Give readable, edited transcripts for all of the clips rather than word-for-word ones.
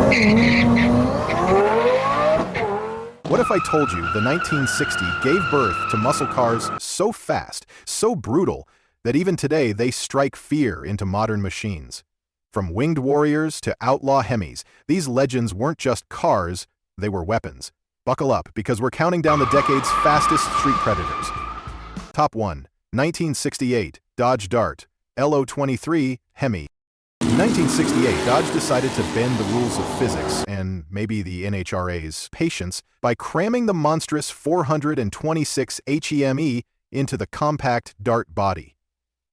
What if I told you the 1960 gave birth to muscle cars so fast, so brutal, that even today they strike fear into modern machines? From winged warriors to outlaw Hemis, these legends weren't just cars, they were weapons. Buckle up, because we're counting down the decade's fastest street predators. Top 1. 1968 Dodge Dart L023 HEMI. In 1968, Dodge decided to bend the rules of physics, and maybe the NHRA's patience, by cramming the monstrous 426 HEMI into the compact Dart body.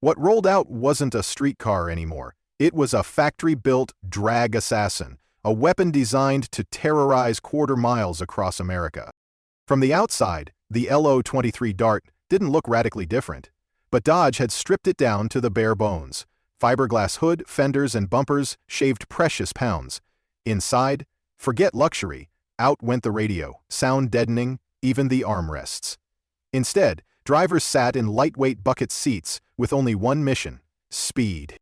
What rolled out wasn't a street car anymore. It was a factory-built drag assassin, a weapon designed to terrorize quarter miles across America. From the outside, the L023 Dart didn't look radically different, but Dodge had stripped it down to the bare bones. Fiberglass hood, fenders, and bumpers shaved precious pounds. Inside, forget luxury, out went the radio, sound deadening, even the armrests. Instead, drivers sat in lightweight bucket seats with only one mission: speed.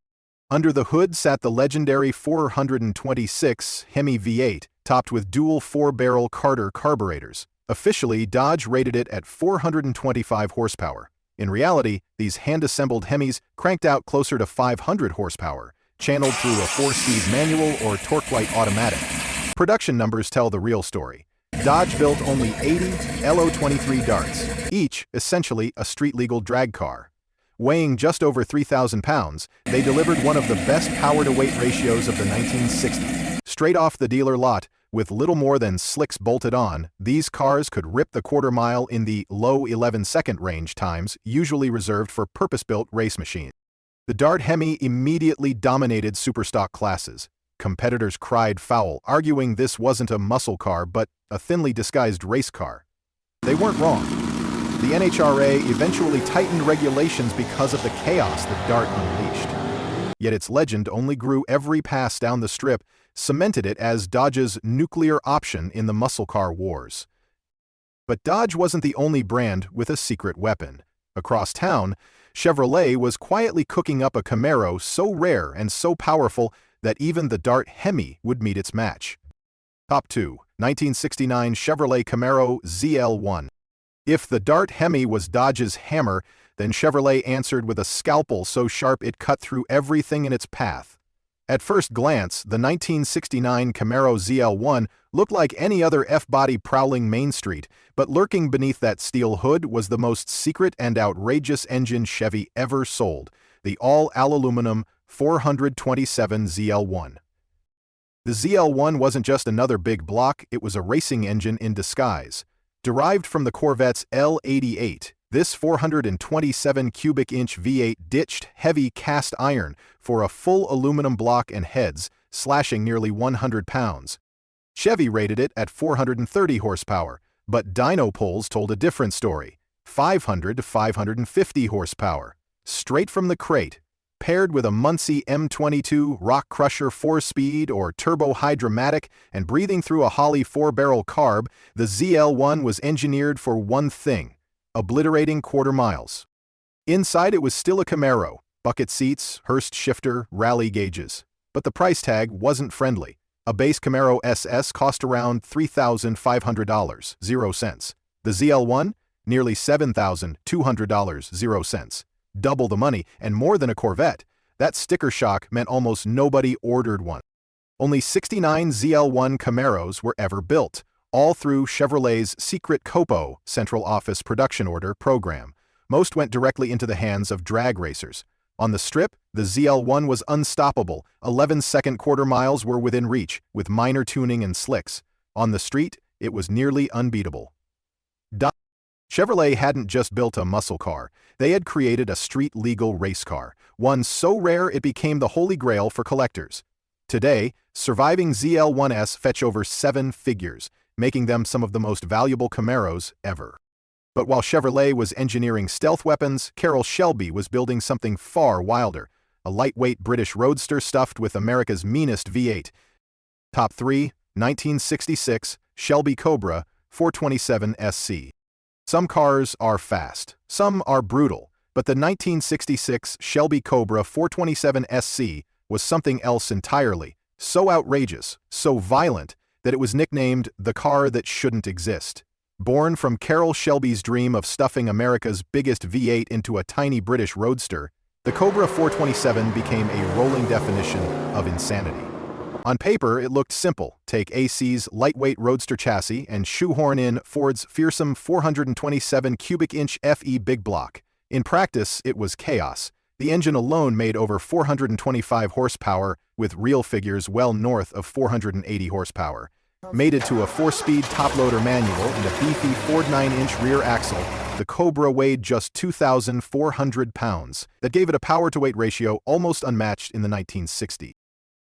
Under the hood sat the legendary 426 HEMI V8, topped with dual 4-barrel Carter carburetors. Officially, Dodge rated it at 425 horsepower. In reality, these hand-assembled Hemis cranked out closer to 500 horsepower, channeled through a 4-speed manual or torque-light automatic. Production numbers tell the real story. Dodge built only 80 L023 Darts, each essentially a street-legal drag car. Weighing just over 3,000 pounds, they delivered one of the best power-to-weight ratios of the 1960s. Straight off the dealer lot, with little more than slicks bolted on, these cars could rip the quarter mile in the low 11-second range times usually reserved for purpose-built race machines. The Dart HEMI immediately dominated superstock classes. Competitors cried foul, arguing this wasn't a muscle car but a thinly disguised race car. They weren't wrong. The NHRA eventually tightened regulations because of the chaos that Dart unleashed. Yet its legend only grew every pass down the strip, cemented it as Dodge's nuclear option in the muscle car wars. But Dodge wasn't the only brand with a secret weapon. Across town, Chevrolet was quietly cooking up a Camaro so rare and so powerful that even the Dart HEMI would meet its match. Top 2. 1969 Chevrolet Camaro ZL1. If the Dart HEMI was Dodge's hammer, then Chevrolet answered with a scalpel so sharp it cut through everything in its path. At first glance, the 1969 Camaro ZL1 looked like any other F-body prowling Main Street, but lurking beneath that steel hood was the most secret and outrageous engine Chevy ever sold, the all-aluminum 427 ZL1. The ZL1 wasn't just another big block, it was a racing engine in disguise. Derived from the Corvette's L88, this 427 cubic inch V8 ditched heavy cast iron for a full aluminum block and heads, slashing nearly 100 pounds. Chevy rated it at 430 horsepower, but dyno polls told a different story: 500 to 550 horsepower. Straight from the crate, paired with a Muncie M22 Rock Crusher 4-speed or Turbo Hydromatic and breathing through a Holley 4-barrel carb, the ZL1 was engineered for one thing: obliterating quarter miles. Inside it was still a Camaro, bucket seats, Hurst shifter, rally gauges. But the price tag wasn't friendly. A base Camaro SS cost around $3,500, 0 cents. The ZL1? Nearly $7,200, 0 cents. Double the money, and more than a Corvette. That sticker shock meant almost nobody ordered one. Only 69 ZL1 Camaros were ever built, all through Chevrolet's secret COPO, Central Office Production Order, program. Most went directly into the hands of drag racers. On the strip, the ZL1 was unstoppable. 11-second quarter miles were within reach, with minor tuning and slicks. On the street, it was nearly unbeatable. Chevrolet hadn't just built a muscle car, they had created a street-legal race car, one so rare it became the holy grail for collectors. Today, surviving ZL1s fetch over 7 figures, making them some of the most valuable Camaros ever. But while Chevrolet was engineering stealth weapons, Carroll Shelby was building something far wilder: a lightweight British roadster stuffed with America's meanest V8. Top 3. 1966 Shelby Cobra 427 SC. Some cars are fast, some are brutal, but the 1966 Shelby Cobra 427 SC was something else entirely: so outrageous, so violent, that it was nicknamed the car that shouldn't exist. Born from Carroll Shelby's dream of stuffing America's biggest V8 into a tiny British roadster, the Cobra 427 became a rolling definition of insanity. On paper, it looked simple. Take AC's lightweight roadster chassis and shoehorn in Ford's fearsome 427 cubic inch FE big block. In practice, it was chaos. The engine alone made over 425 horsepower, with real figures well north of 480 horsepower. Mated to a 4-speed top-loader manual and a beefy Ford 9-inch rear axle, the Cobra weighed just 2,400 pounds. That gave it a power-to-weight ratio almost unmatched in the 1960s.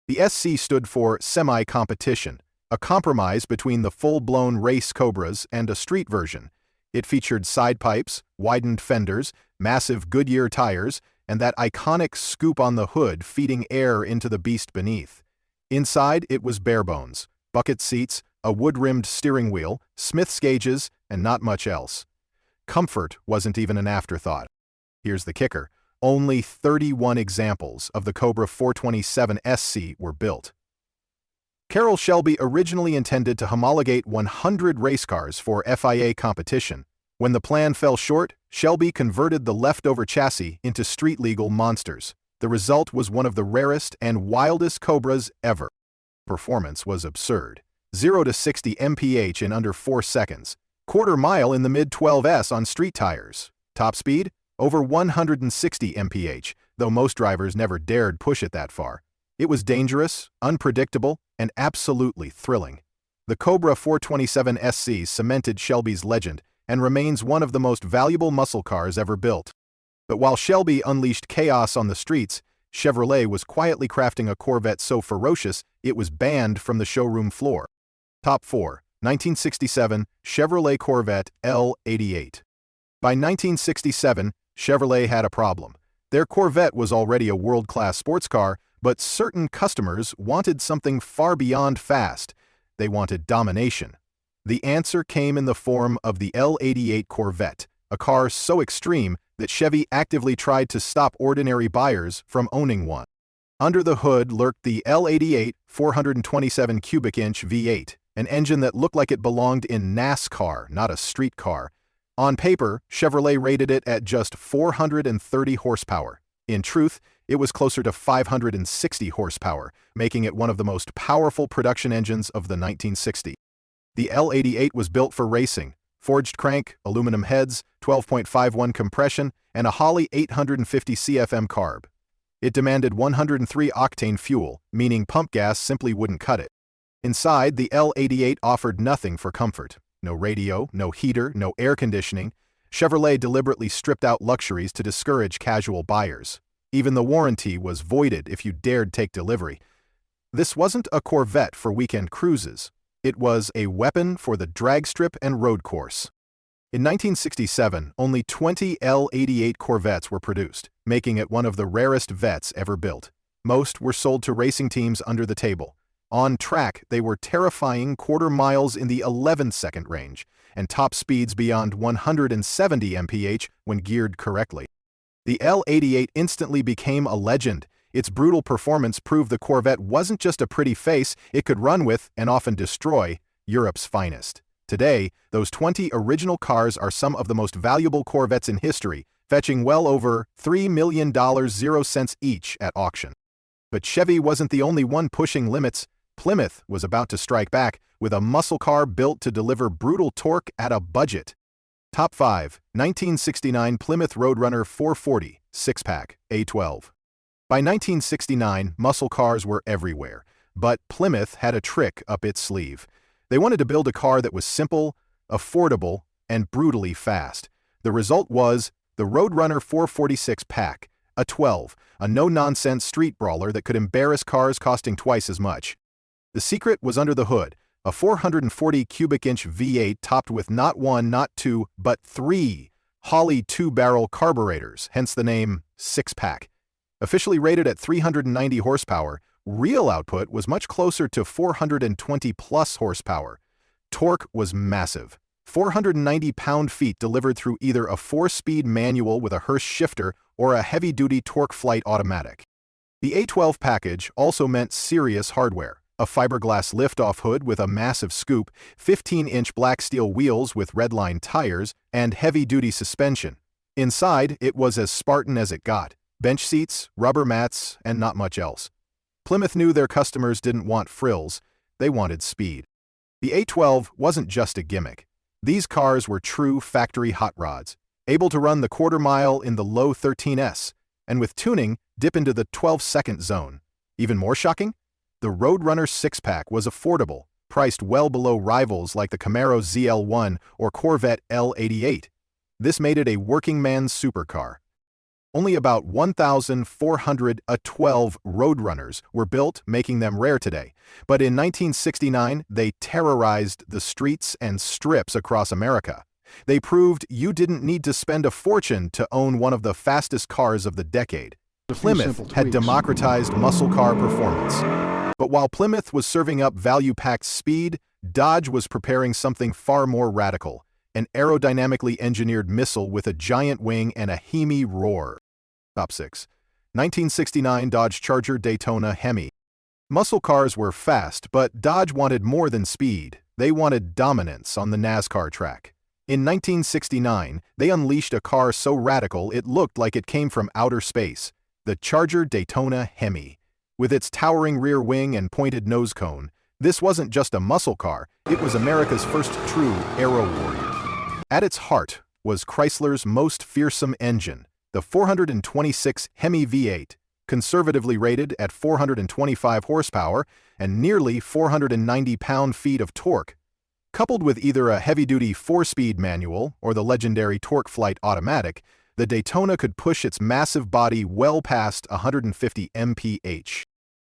The SC stood for semi-competition, a compromise between the full-blown race Cobras and a street version. It featured side pipes, widened fenders, massive Goodyear tires, and that iconic scoop on the hood feeding air into the beast beneath. Inside, it was bare bones. Bucket seats, a wood-rimmed steering wheel, Smith's gauges, and not much else. Comfort wasn't even an afterthought. Here's the kicker. Only 31 examples of the Cobra 427 SC were built. Carroll Shelby originally intended to homologate 100 race cars for FIA competition. When the plan fell short, Shelby converted the leftover chassis into street-legal monsters. The result was one of the rarest and wildest Cobras ever. Performance was absurd. 0 to 60 mph in under 4 seconds. Quarter mile in the mid-12s on street tires. Top speed? Over 160 mph, though most drivers never dared push it that far. It was dangerous, unpredictable, and absolutely thrilling. The Cobra 427 SC cemented Shelby's legend and remains one of the most valuable muscle cars ever built. But while Shelby unleashed chaos on the streets, Chevrolet was quietly crafting a Corvette so ferocious it was banned from the showroom floor. Top 4. 1967 Chevrolet Corvette L88. By 1967, Chevrolet had a problem. Their Corvette was already a world-class sports car, but certain customers wanted something far beyond fast. They wanted domination. The answer came in the form of the L88 Corvette, a car so extreme that Chevy actively tried to stop ordinary buyers from owning one. Under the hood lurked the L88 427 cubic inch V8, an engine that looked like it belonged in NASCAR, not a street car. On paper, Chevrolet rated it at just 430 horsepower. In truth, it was closer to 560 horsepower, making it one of the most powerful production engines of the 1960s. The L88 was built for racing. Forged crank, aluminum heads, 12.51 compression, and a Holley 850 CFM carb. It demanded 103-octane fuel, meaning pump gas simply wouldn't cut it. Inside, the L88 offered nothing for comfort. No radio, no heater, no air conditioning. Chevrolet deliberately stripped out luxuries to discourage casual buyers. Even the warranty was voided if you dared take delivery. This wasn't a Corvette for weekend cruises. It was a weapon for the drag strip and road course. In 1967, only 20 L88 Corvettes were produced, making it one of the rarest Vettes ever built. Most were sold to racing teams under the table. On track, they were terrifying quarter miles in the 11-second range, and top speeds beyond 170 mph when geared correctly. The L88 instantly became a legend. Its brutal performance proved the Corvette wasn't just a pretty face, it could run with, and often destroy, Europe's finest. Today, those 20 original cars are some of the most valuable Corvettes in history, fetching well over $3 million 0 cents each at auction. But Chevy wasn't the only one pushing limits. Plymouth was about to strike back with a muscle car built to deliver brutal torque at a budget. Top 5. 1969 Plymouth Roadrunner 440, 6-pack, A12. By 1969, muscle cars were everywhere, but Plymouth had a trick up its sleeve. They wanted to build a car that was simple, affordable, and brutally fast. The result was the Roadrunner 446-pack, a 12, a no-nonsense street brawler that could embarrass cars costing twice as much. The secret was under the hood, a 440 cubic inch V8 topped with not one, not two, but 3 Holley 2-barrel carburetors, hence the name 6-pack. Officially rated at 390 horsepower, real output was much closer to 420-plus horsepower. Torque was massive. 490 pound-feet delivered through either a 4-speed manual with a Hirsch shifter or a heavy-duty torque flight automatic. The A12 package also meant serious hardware. A fiberglass lift-off hood with a massive scoop, 15-inch black steel wheels with redline tires, and heavy-duty suspension. Inside, it was as Spartan as it got. Bench seats, rubber mats, and not much else. Plymouth knew their customers didn't want frills, they wanted speed. The A12 wasn't just a gimmick. These cars were true factory hot rods, able to run the quarter mile in the low 13s, and with tuning, dip into the 12-second zone. Even more shocking? The Roadrunner six-pack was affordable, priced well below rivals like the Camaro ZL1 or Corvette L88. This made it a working man's supercar. Only about 1,412 Roadrunners were built, making them rare today. But in 1969, they terrorized the streets and strips across America. They proved you didn't need to spend a fortune to own one of the fastest cars of the decade. Plymouth had democratized muscle car performance. But while Plymouth was serving up value-packed speed, Dodge was preparing something far more radical, an aerodynamically engineered missile with a giant wing and a HEMI roar. Top 6. 1969 Dodge Charger Daytona HEMI. Muscle cars were fast, but Dodge wanted more than speed. They wanted dominance on the NASCAR track. In 1969, they unleashed a car so radical it looked like it came from outer space, the Charger Daytona HEMI. With its towering rear wing and pointed nose cone, this wasn't just a muscle car, it was America's first true aero warrior. At its heart was Chrysler's most fearsome engine, the 426 HEMI V8, conservatively rated at 425 horsepower and nearly 490 pound-feet of torque. Coupled with either a heavy-duty 4-speed manual or the legendary Torque Flight automatic, the Daytona could push its massive body well past 150 mph.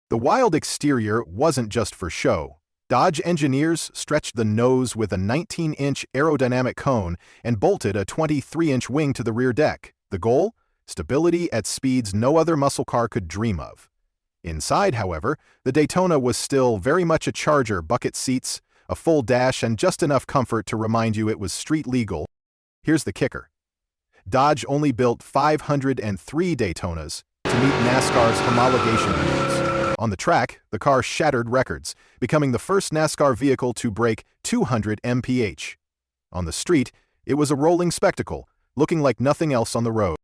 The wild exterior wasn't just for show. Dodge engineers stretched the nose with a 19-inch aerodynamic cone and bolted a 23-inch wing to the rear deck. The goal? Stability at speeds no other muscle car could dream of. Inside, however, the Daytona was still very much a Charger, bucket seats, a full dash, and just enough comfort to remind you it was street legal. Here's the kicker. Dodge only built 503 Daytonas to meet NASCAR's homologation rules. On the track, the car shattered records, becoming the first NASCAR vehicle to break 200 mph. On the street, it was a rolling spectacle, looking like nothing else on the road.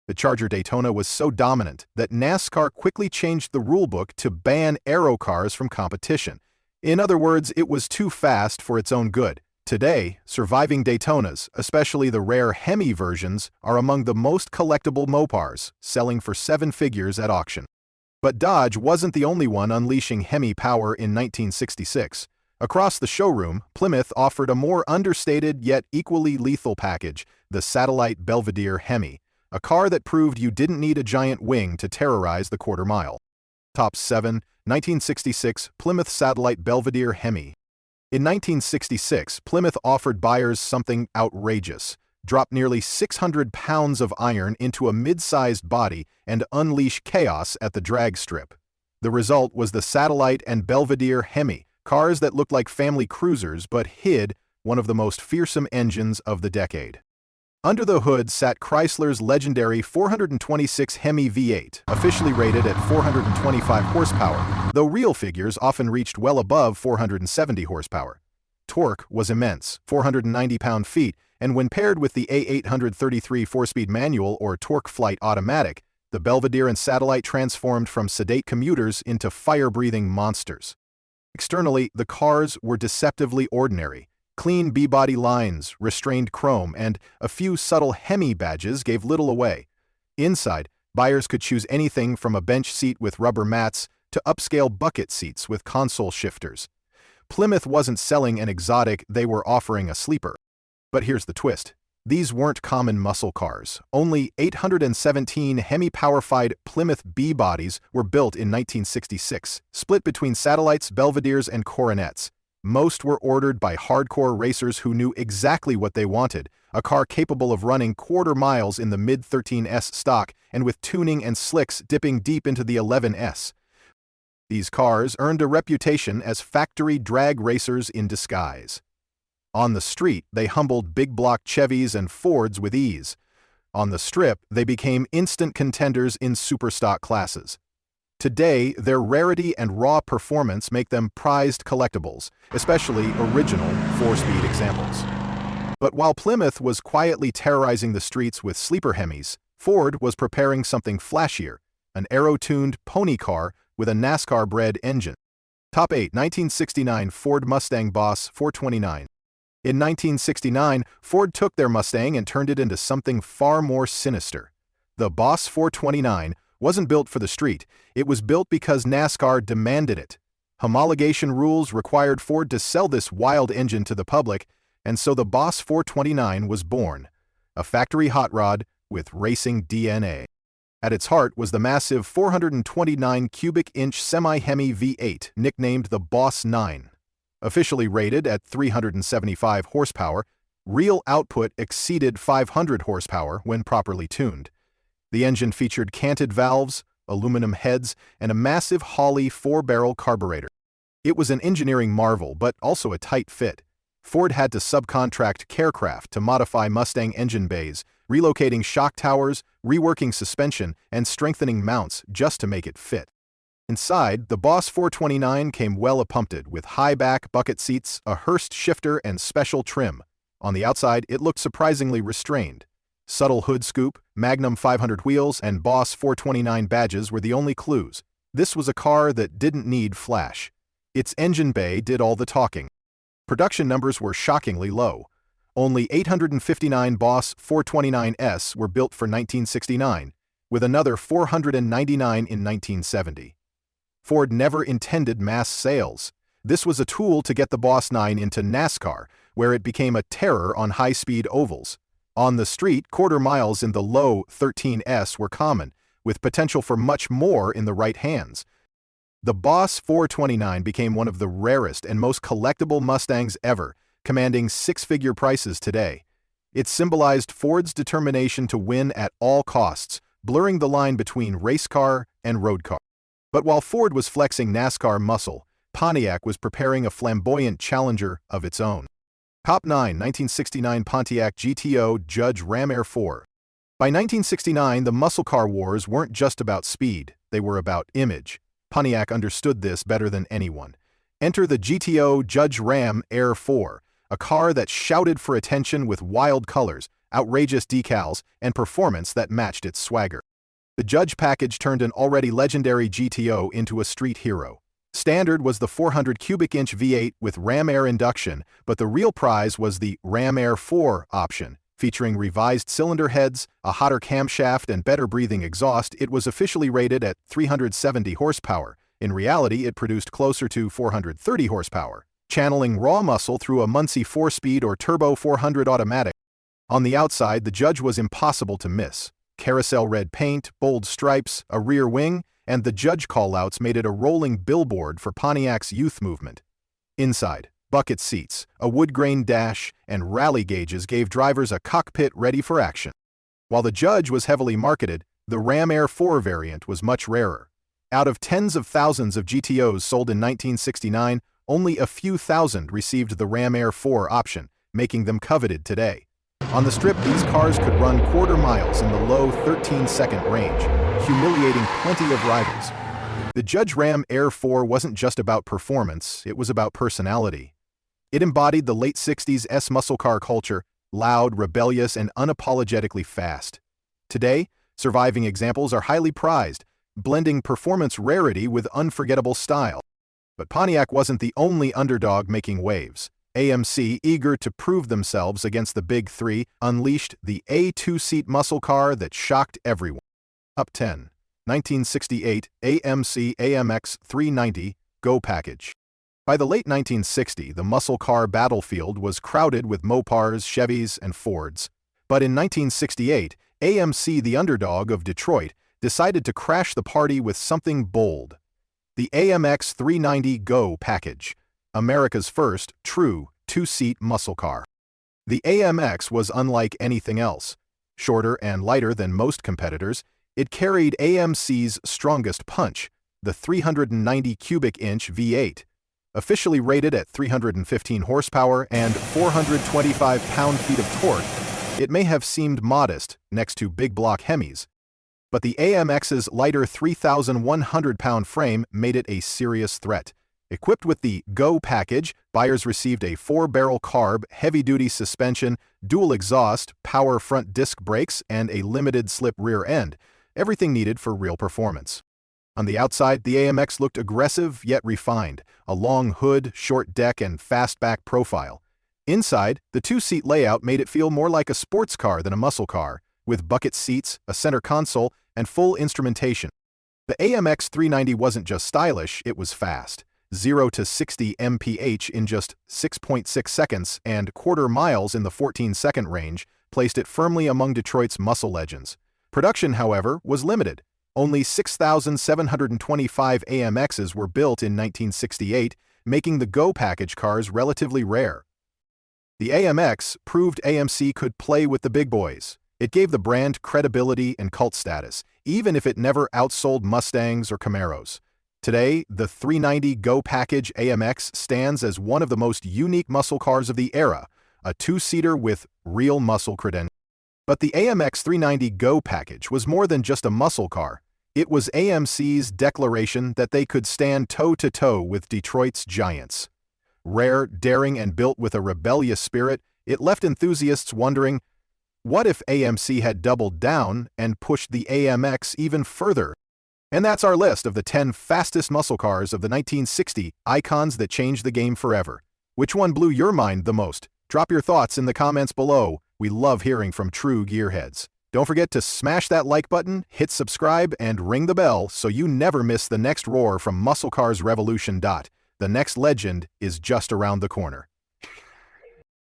The Charger Daytona was so dominant that NASCAR quickly changed the rulebook to ban aero cars from competition. In other words, it was too fast for its own good. Today, surviving Daytonas, especially the rare HEMI versions, are among the most collectible Mopars, selling for 7 figures at auction. But Dodge wasn't the only one unleashing HEMI power in 1966. Across the showroom, Plymouth offered a more understated yet equally lethal package, the Satellite Belvedere HEMI, a car that proved you didn't need a giant wing to terrorize the quarter mile. Top 7. 1966 Plymouth Satellite Belvedere HEMI. In 1966, Plymouth offered buyers something outrageous. Drop nearly 600 pounds of iron into a mid-sized body and unleash chaos at the drag strip. The result was the Satellite and Belvedere HEMI, cars that looked like family cruisers but hid one of the most fearsome engines of the decade. Under the hood sat Chrysler's legendary 426 HEMI V8, officially rated at 425 horsepower, though real figures often reached well above 470 horsepower. Torque was immense, 490 pound-feet, and when paired with the A833 4-speed manual or Torque Flight automatic, the Belvedere and Satellite transformed from sedate commuters into fire-breathing monsters. Externally, the cars were deceptively ordinary. Clean B-body lines, restrained chrome, and a few subtle HEMI badges gave little away. Inside, buyers could choose anything from a bench seat with rubber mats to upscale bucket seats with console shifters. Plymouth wasn't selling an exotic, they were offering a sleeper. But here's the twist. These weren't common muscle cars. Only 817 HEMI-powerfied Plymouth B-bodies were built in 1966, split between Satellites, Belvederes, and Coronets. Most were ordered by hardcore racers who knew exactly what they wanted, a car capable of running quarter miles in the mid-13s stock and with tuning and slicks dipping deep into the 11s. These cars earned a reputation as factory drag racers in disguise. On the street, they humbled big-block Chevys and Fords with ease. On the strip, they became instant contenders in superstock classes. Today, their rarity and raw performance make them prized collectibles, especially original four-speed examples. But while Plymouth was quietly terrorizing the streets with sleeper Hemis, Ford was preparing something flashier, an aero-tuned pony car with a NASCAR-bred engine. Top 8. 1969 Ford Mustang Boss 429. In 1969, Ford took their Mustang and turned it into something far more sinister. The Boss 429 wasn't built for the street, it was built because NASCAR demanded it. Homologation rules required Ford to sell this wild engine to the public, and so the Boss 429 was born, a factory hot rod with racing DNA. At its heart was the massive 429 cubic inch semi-HEMI V8, nicknamed the Boss 9. Officially rated at 375 horsepower, real output exceeded 500 horsepower when properly tuned. The engine featured canted valves, aluminum heads, and a massive Holley 4-barrel carburetor. It was an engineering marvel, but also a tight fit. Ford had to subcontract Carecraft to modify Mustang engine bays, relocating shock towers, reworking suspension, and strengthening mounts just to make it fit. Inside, the Boss 429 came well appumped with high-back bucket seats, a Hurst shifter, and special trim. On the outside, it looked surprisingly restrained. Subtle hood scoop, Magnum 500 wheels, and Boss 429 badges were the only clues. This was a car that didn't need flash. Its engine bay did all the talking. Production numbers were shockingly low. Only 859 Boss 429s were built for 1969, with another 499 in 1970. Ford never intended mass sales. This was a tool to get the Boss 9 into NASCAR, where it became a terror on high-speed ovals. On the street, quarter miles in the low 13s were common, with potential for much more in the right hands. The Boss 429 became one of the rarest and most collectible Mustangs ever, commanding six-figure prices today. It symbolized Ford's determination to win at all costs, blurring the line between race car and road car. But while Ford was flexing NASCAR muscle, Pontiac was preparing a flamboyant challenger of its own. Top 9. 1969 Pontiac GTO Judge Ram Air 4. By 1969, the muscle car wars weren't just about speed, they were about image. Pontiac understood this better than anyone. Enter the GTO Judge Ram Air 4, a car that shouted for attention with wild colors, outrageous decals, and performance that matched its swagger. The Judge package turned an already legendary GTO into a street hero. Standard was the 400 cubic inch V8 with Ram Air induction, but the real prize was the Ram Air 4 option, featuring revised cylinder heads, a hotter camshaft, and better breathing exhaust. It was officially rated at 370 horsepower. In reality, it produced closer to 430 horsepower, channeling raw muscle through a Muncie 4-speed or turbo 400 automatic. On the outside, the Judge was impossible to miss. Carousel red paint, bold stripes, a rear wing, and the Judge callouts made it a rolling billboard for Pontiac's youth movement. Inside, bucket seats, a wood-grain dash, and rally gauges gave drivers a cockpit ready for action. While the Judge was heavily marketed, the Ram Air 4 variant was much rarer. Out of tens of thousands of GTOs sold in 1969, only a few thousand received the Ram Air 4 option, making them coveted today. On the strip, these cars could run quarter miles in the low 13-second range, humiliating plenty of rivals. The Judge Ram Air 4 wasn't just about performance, it was about personality. It embodied the late 60s S-muscle car culture, loud, rebellious, and unapologetically fast. Today, surviving examples are highly prized, blending performance rarity with unforgettable style. But Pontiac wasn't the only underdog making waves. AMC, eager to prove themselves against the Big Three, unleashed the A2-seat muscle car that shocked everyone. Up 10. 1968 AMC AMX 390 Go package. By the late 1960s, the muscle car battlefield was crowded with Mopars, Chevys, and Fords. But in 1968, AMC, the underdog of Detroit, decided to crash the party with something bold. The AMX 390 Go package, America's first true two-seat muscle car. The AMX was unlike anything else. Shorter and lighter than most competitors, it carried AMC's strongest punch, the 390 cubic inch V8. Officially rated at 315 horsepower and 425 pound-feet of torque, it may have seemed modest next to big block Hemis. But the AMX's lighter 3,100-pound frame made it a serious threat. Equipped with the Go package, buyers received a 4-barrel carb, heavy-duty suspension, dual exhaust, power front disc brakes, and a limited-slip rear end, everything needed for real performance. On the outside, the AMX looked aggressive yet refined, a long hood, short deck, and fastback profile. Inside, the two-seat layout made it feel more like a sports car than a muscle car, with bucket seats, a center console, and full instrumentation. The AMX 390 wasn't just stylish, it was fast. 0 to 60 mph in just 6.6 seconds and quarter miles in the 14-second range placed it firmly among Detroit's muscle legends. Production, however, was limited. Only 6,725 AMXs were built in 1968, making the Go package cars relatively rare. The AMX proved AMC could play with the big boys. It gave the brand credibility and cult status, even if it never outsold Mustangs or Camaros. Today, the 390 Go package AMX stands as one of the most unique muscle cars of the era, a two-seater with real muscle credentials. But the AMX 390 Go package was more than just a muscle car. It was AMC's declaration that they could stand toe-to-toe with Detroit's giants. Rare, daring, and built with a rebellious spirit, it left enthusiasts wondering, what if AMC had doubled down and pushed the AMX even further? And that's our list of the 10 fastest muscle cars of the 1960 icons that changed the game forever. Which one blew your mind the most? Drop your thoughts in the comments below. We love hearing from true gearheads. Don't forget to smash that like button, hit subscribe, and ring the bell so you never miss the next roar from Muscle Cars Revolution. The next legend is just around the corner.